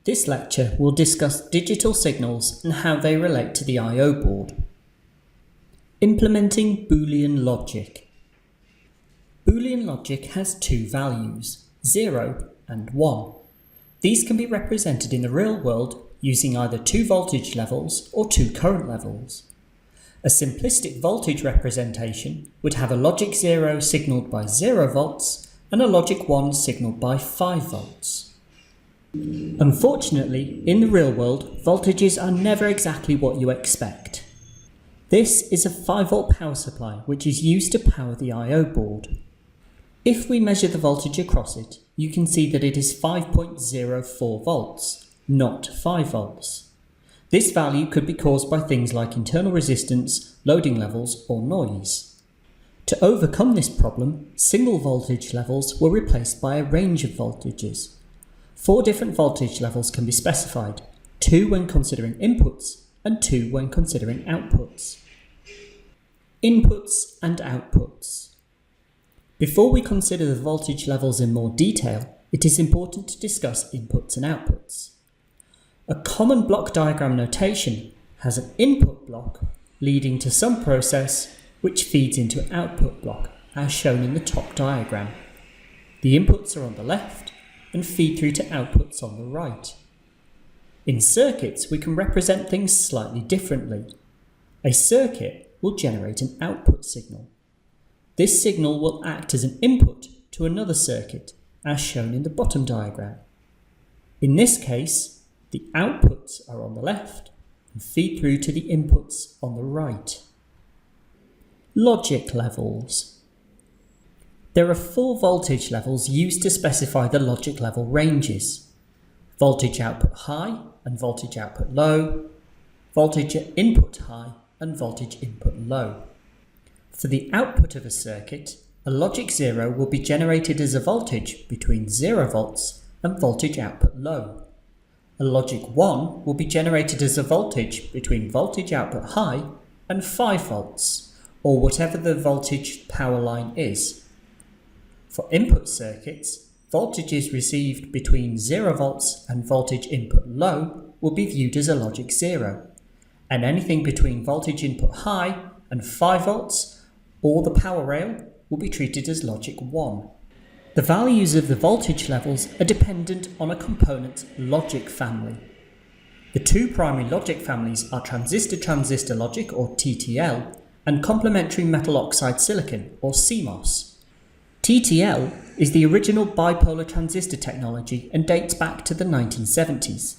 This lecture will discuss digital signals and how they relate to the I/O board. Implementing Boolean logic. Boolean logic has two values, 0 and 1. These can be represented in the real world using either two voltage levels or two current levels. A simplistic voltage representation would have a logic 0 signalled by 0 volts and a logic 1 signalled by 5 volts. Unfortunately, in the real world, voltages are never exactly what you expect. This is a 5-volt power supply which is used to power the I/O board. If we measure the voltage across it, you can see that it is 5.04 volts, not 5 volts. This value could be caused by things like internal resistance, loading levels, or noise. To overcome this problem, single voltage levels were replaced by a range of voltages. 4 different voltage levels can be specified, 2 when considering inputs and 2 when considering outputs. Inputs and outputs. Before we consider the voltage levels in more detail, it is important to discuss inputs and outputs. A common block diagram notation has an input block leading to some process which feeds into an output block, as shown in the top diagram. The inputs are on the left and feed through to outputs on the right. In circuits, we can represent things slightly differently. A circuit will generate an output signal. This signal will act as an input to another circuit, as shown in the bottom diagram. In this case, the outputs are on the left and feed through to the inputs on the right. Logic levels. There are 4 voltage levels used to specify the logic level ranges: voltage output high and voltage output low, voltage input high and voltage input low. For the output of a circuit, a logic 0 will be generated as a voltage between 0 volts and voltage output low. A logic 1 will be generated as a voltage between voltage output high and 5 volts, or whatever the voltage power line is. For input circuits, voltages received between 0 volts and voltage input low will be viewed as a logic 0, and anything between voltage input high and 5 volts or the power rail will be treated as logic 1. The values of the voltage levels are dependent on a component's logic family. The two primary logic families are transistor-transistor logic, or TTL, and complementary metal oxide silicon, or CMOS. TTL is the original bipolar transistor technology and dates back to the 1970s.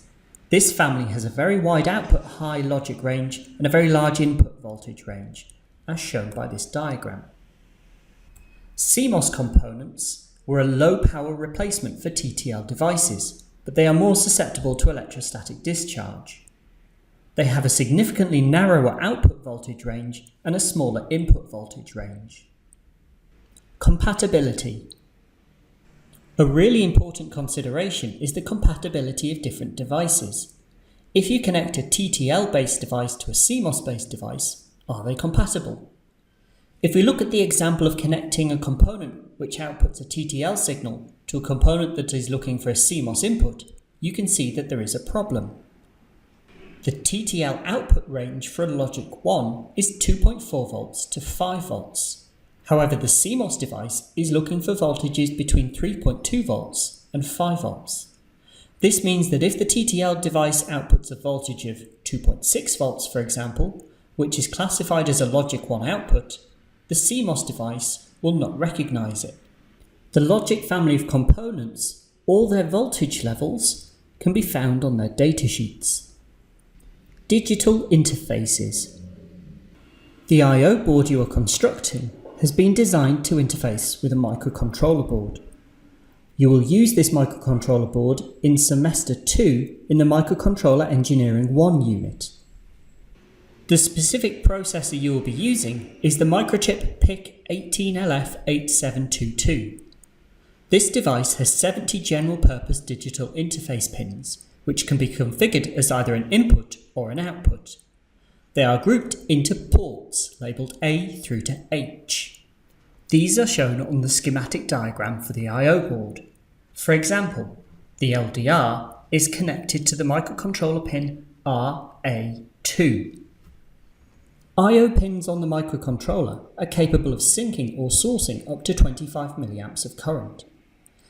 This family has a very wide output high logic range and a very large input voltage range, as shown by this diagram. CMOS components were a low power replacement for TTL devices, but they are more susceptible to electrostatic discharge. They have a significantly narrower output voltage range and a smaller input voltage range. Compatibility. A really important consideration is the compatibility of different devices. If you connect a TTL-based device to a CMOS-based device, are they compatible? If we look at the example of connecting a component which outputs a TTL signal to a component that is looking for a CMOS input, you can see that there is a problem. The TTL output range for a logic 1 is 2.4 volts to 5 volts. However, the CMOS device is looking for voltages between 3.2 volts and 5 volts. This means that if the TTL device outputs a voltage of 2.6 volts, for example, which is classified as a logic 1 output, the CMOS device will not recognize it. The logic family of components, all their voltage levels, can be found on their datasheets. Digital interfaces. The I/O board you are constructing has been designed to interface with a microcontroller board. You will use this microcontroller board in Semester 2 in the Microcontroller Engineering 1 unit. The specific processor you will be using is the microchip PIC18LF8722. This device has 70 general-purpose digital interface pins, which can be configured as either an input or an output. They are grouped into ports labelled A through to H. These are shown on the schematic diagram for the I/O board. For example, the LDR is connected to the microcontroller pin RA2. I/O pins on the microcontroller are capable of sinking or sourcing up to 25 mA of current.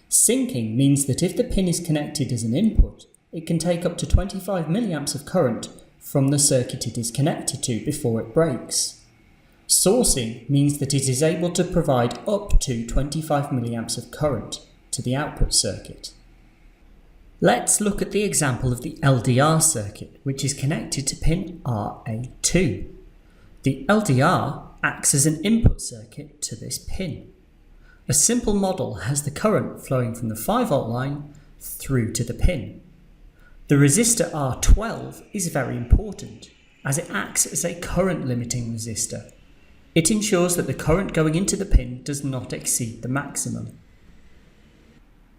Sinking means that if the pin is connected as an input, it can take up to 25 mA of current from the circuit it is connected to before it breaks. Sourcing means that it is able to provide up to 25 mA of current to the output circuit. Let's look at the example of the LDR circuit, which is connected to pin RA2. The LDR acts as an input circuit to this pin. A simple model has the current flowing from the 5V line through to the pin. The resistor R12 is very important as it acts as a current limiting resistor. It ensures that the current going into the pin does not exceed the maximum.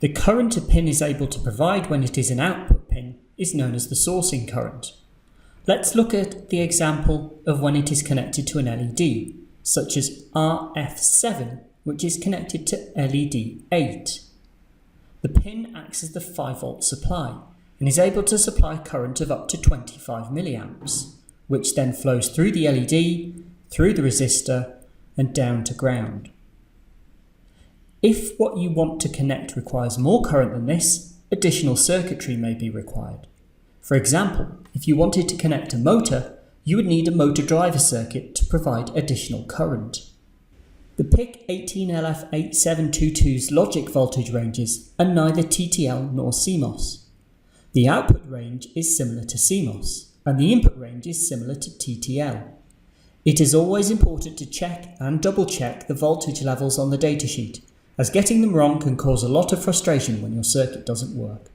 The current a pin is able to provide when it is an output pin is known as the sourcing current. Let's look at the example of when it is connected to an LED, such as RF7, which is connected to LED 8. The pin acts as the 5V supply and is able to supply current of up to 25 mA, which then flows through the LED, through the resistor and down to ground. If what you want to connect requires more current than this, additional circuitry may be required. For example, if you wanted to connect a motor, you would need a motor driver circuit to provide additional current. The PIC 18LF8722's logic voltage ranges are neither TTL nor CMOS. The output range is similar to CMOS, and the input range is similar to TTL. It is always important to check and double-check the voltage levels on the datasheet, as getting them wrong can cause a lot of frustration when your circuit doesn't work.